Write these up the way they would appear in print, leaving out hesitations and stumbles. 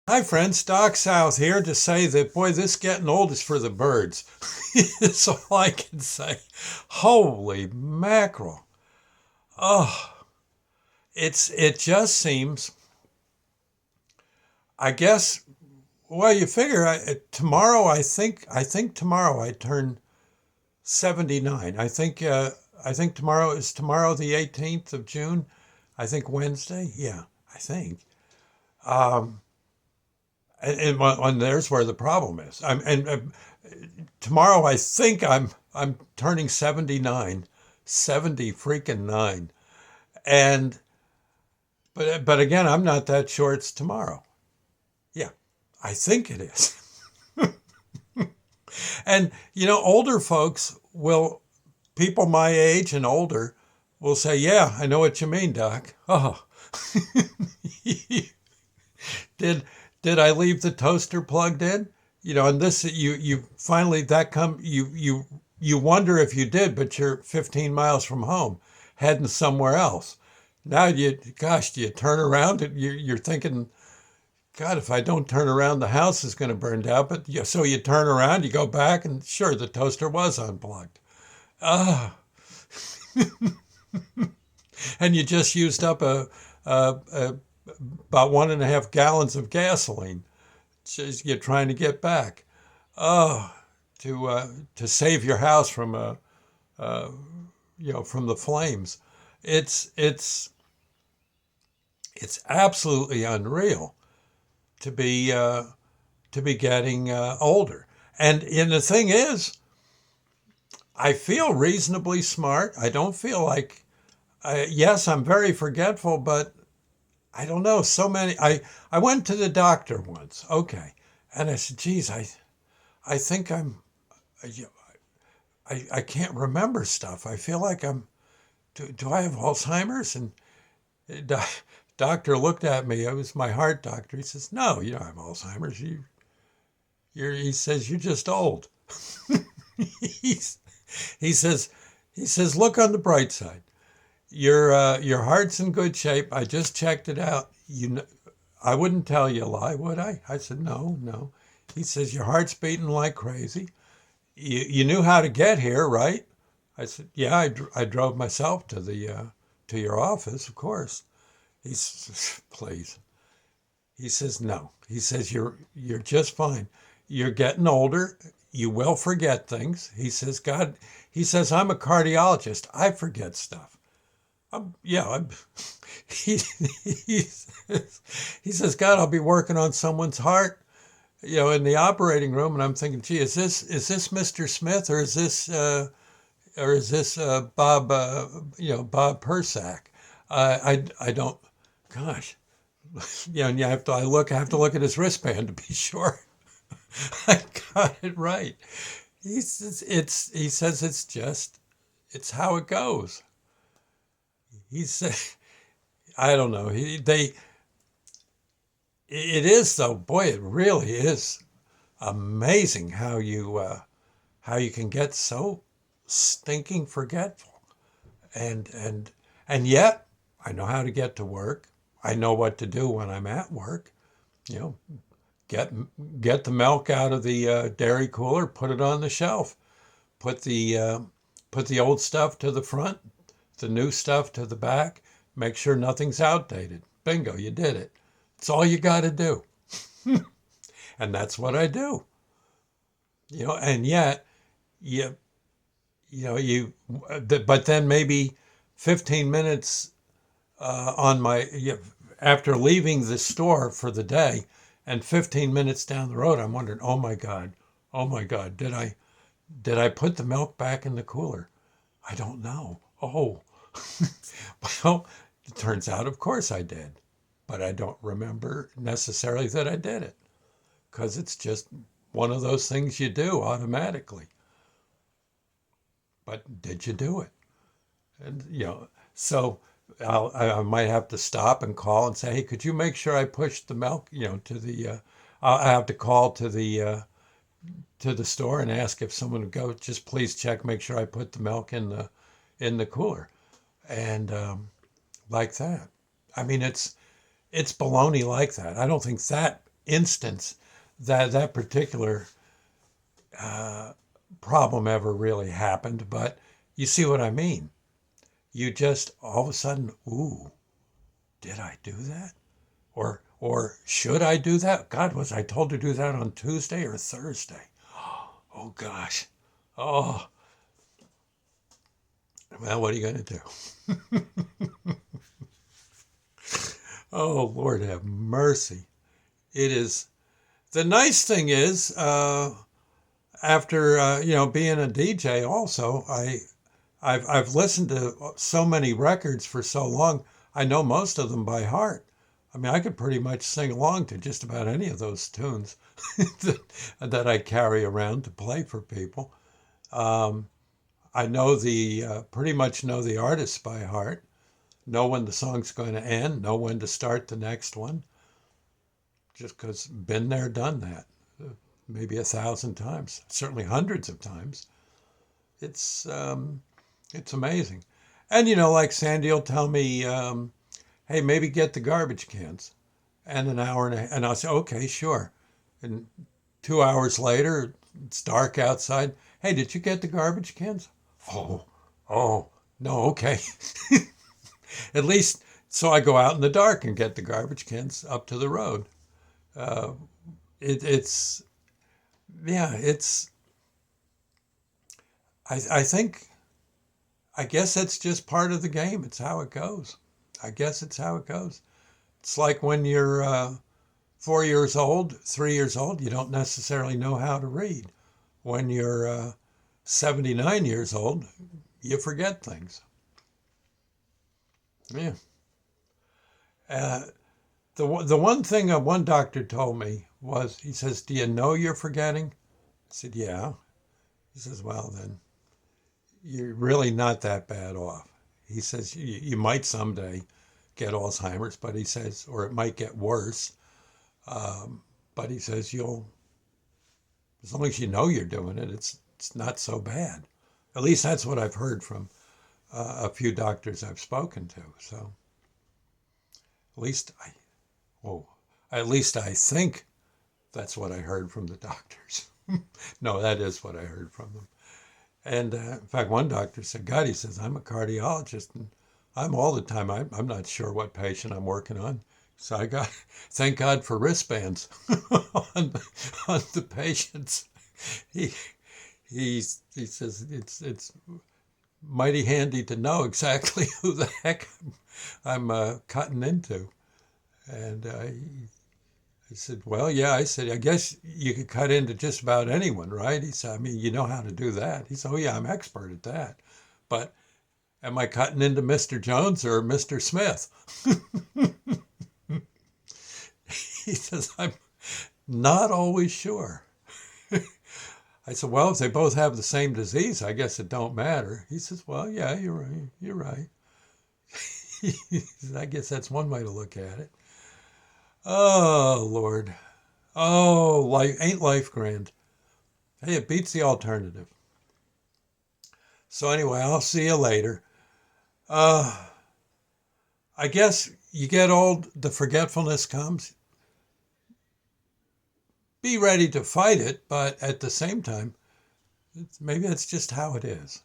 Hi, friends. Doc South here to say that, boy, this getting old is for the birds. That's all I can say. Holy mackerel. Oh, it just seems, I guess, well, you figure tomorrow, I think tomorrow I turn 79. I think tomorrow the 18th of June. I think Wednesday. Yeah, I think. Um, and there's where the problem is. And tomorrow I think I'm turning 79, 70 freaking 9. And but again, I'm not that sure it's tomorrow. Yeah, I think it is. And older folks will people my age and older will say, "Yeah, I know what you mean, Doc." Oh, did did I leave the toaster plugged in? And this you finally that come you wonder if you did, but you're 15 miles from home, heading somewhere else. Now do you turn around and you're thinking, God, if I don't turn around, the house is going to burn down. But so you turn around, you go back, and sure, the toaster was unplugged. Ah, and you just used up a about 1.5 gallons of gasoline. Just you're trying to get back. Oh, to save your house from uh, from the flames. It's it's it's absolutely unreal to be uh, to be getting older. And the thing is, I feel reasonably smart. I don't feel like yes, I'm very forgetful, but I don't know. So many. I went to the doctor once. Okay, and I said, "Geez, I think I can't remember stuff. I feel like do I have Alzheimer's?" And the doctor looked at me. It was my heart doctor. He says, "No, you don't have Alzheimer's. He says, "You're just old." He's, he says, "Look on the bright side. Your heart's in good shape. I just checked it out. I wouldn't tell you a lie, would I?" I said, "No, no." He says, "Your heart's beating like crazy. You knew how to get here, right?" I said, "Yeah, I drove myself to your office, of course." He says, "Please." He says, "No." He says, "You're just fine. You're getting older. You will forget things." He says, "God," he says, "I'm a cardiologist. I forget stuff." Yeah, he, he says, "God, I'll be working on someone's heart, in the operating room," and I'm thinking, "Gee, is this Mr. Smith, or is this Bob, Bob Persack?" I don't. Gosh, and I have to look at his wristband to be sure I got it right. He says it's how it goes. He said, I don't know. It is though. Boy, it really is amazing how you can get so stinking forgetful. And yet I know how to get to work. I know what to do when I'm at work. You know, get get the milk out of the dairy cooler, put it on the shelf, put the old stuff to the front, the new stuff to the back. Make sure nothing's outdated. Bingo, you did it. It's all you got to do, and that's what I do. And yet you but then maybe 15 minutes on after leaving the store for the day, and 15 minutes down the road, I'm wondering, oh my God, did I put the milk back in the cooler? I don't know. Oh, well, it turns out, of course, I did, but I don't remember necessarily that I did it because it's just one of those things you do automatically. But did you do it? And so I might have to stop and call and say, "Hey, could you make sure I push the milk, to the?" I have to call to the store and ask if someone would go. Just please check, make sure I put the milk in the cooler, and like that. I mean, it's baloney like that. I don't think that instance that that particular problem ever really happened, but you see what I mean. You just all of a sudden, ooh, did I do that? Or should I do that? God, was I told to do that on Tuesday or Thursday? Oh gosh. Oh, well, what are you going to do? Oh, Lord have mercy. It is, the nice thing is, after, being a DJ also, I've listened to so many records for so long, I know most of them by heart. I mean, I could pretty much sing along to just about any of those tunes that I carry around to play for people. Um, I know pretty much know the artists by heart, know when the song's going to end, know when to start the next one, just because been there, done that, maybe 1,000 times, certainly hundreds of times. It's it's amazing. And like Sandy will tell me, hey, maybe get the garbage cans. And an hour and I'll say, okay, sure. And 2 hours later, it's dark outside. Hey, did you get the garbage cans? Oh, oh, no, okay. At least, so I go out in the dark and get the garbage cans up to the road. Uh, it's, yeah, I think, I guess that's just part of the game. It's how it goes. I guess it's how it goes. It's like when you're 4 years old, 3 years old, you don't necessarily know how to read. When you're 79 years old, you forget things. Yeah. Uh, the one thing one doctor told me was, he says, "Do you know you're forgetting?" I said, "Yeah." He says, "Well, then you're really not that bad off." He says, You might someday get Alzheimer's, but he says, or it might get worse. But he says, as long as you know you're doing it, it's not so bad. At least that's what I've heard from a few doctors I've spoken to. So at least oh, at least I think that's what I heard from the doctors. No, that is what I heard from them. And in fact, one doctor said, God, he says, I'm a cardiologist and I'm all the time, I'm not sure what patient I'm working on. So I got, thank God for wristbands on, on the patients. He, he says, it's mighty handy to know exactly who the heck I'm cutting into. And I said, well, yeah. I said, I guess you could cut into just about anyone, right? He said, I mean, you know how to do that. He said, oh, yeah, I'm expert at that. But am I cutting into Mr. Jones or Mr. Smith? He says, I'm not always sure. I said, well, if they both have the same disease, I guess it don't matter. He says, well, yeah, you're right. You're right. I guess that's one way to look at it. Oh, Lord. Oh, life ain't life grand. Hey, it beats the alternative. So anyway, I'll see you later. Uh, I guess you get old, the forgetfulness comes. Be ready to fight it, but at the same time, maybe that's just how it is.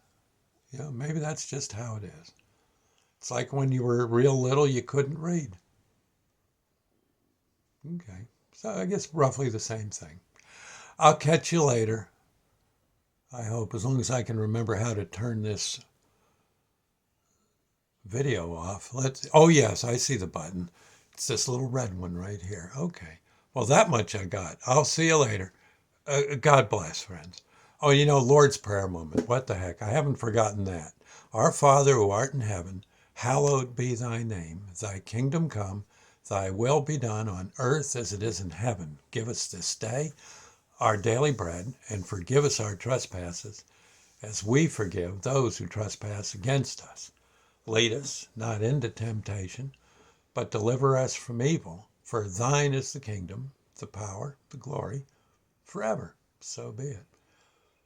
Maybe that's just how it is. It's like when you were real little, you couldn't read. Okay, so I guess roughly the same thing. I'll catch you later. I hope, as long as I can remember how to turn this video off. Oh yes, I see the button. It's this little red one right here. Okay. Well, that much I got. I'll see you later. God bless, friends. Oh, Lord's Prayer moment. What the heck? I haven't forgotten that. Our Father who art in heaven, hallowed be thy name. Thy kingdom come, thy will be done on earth as it is in heaven. Give us this day our daily bread, and forgive us our trespasses, as we forgive those who trespass against us. Lead us not into temptation, but deliver us from evil. For thine is the kingdom, the power, the glory, forever. So be it.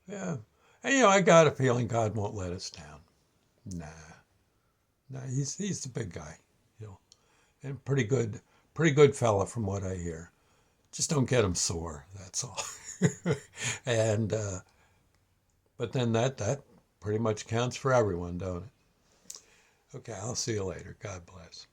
Yeah. And I got a feeling God won't let us down. Nah, he's the big guy, and pretty good fella from what I hear. Just don't get them sore. That's all. And but then that pretty much counts for everyone, don't it? Okay, I'll see you later. God bless.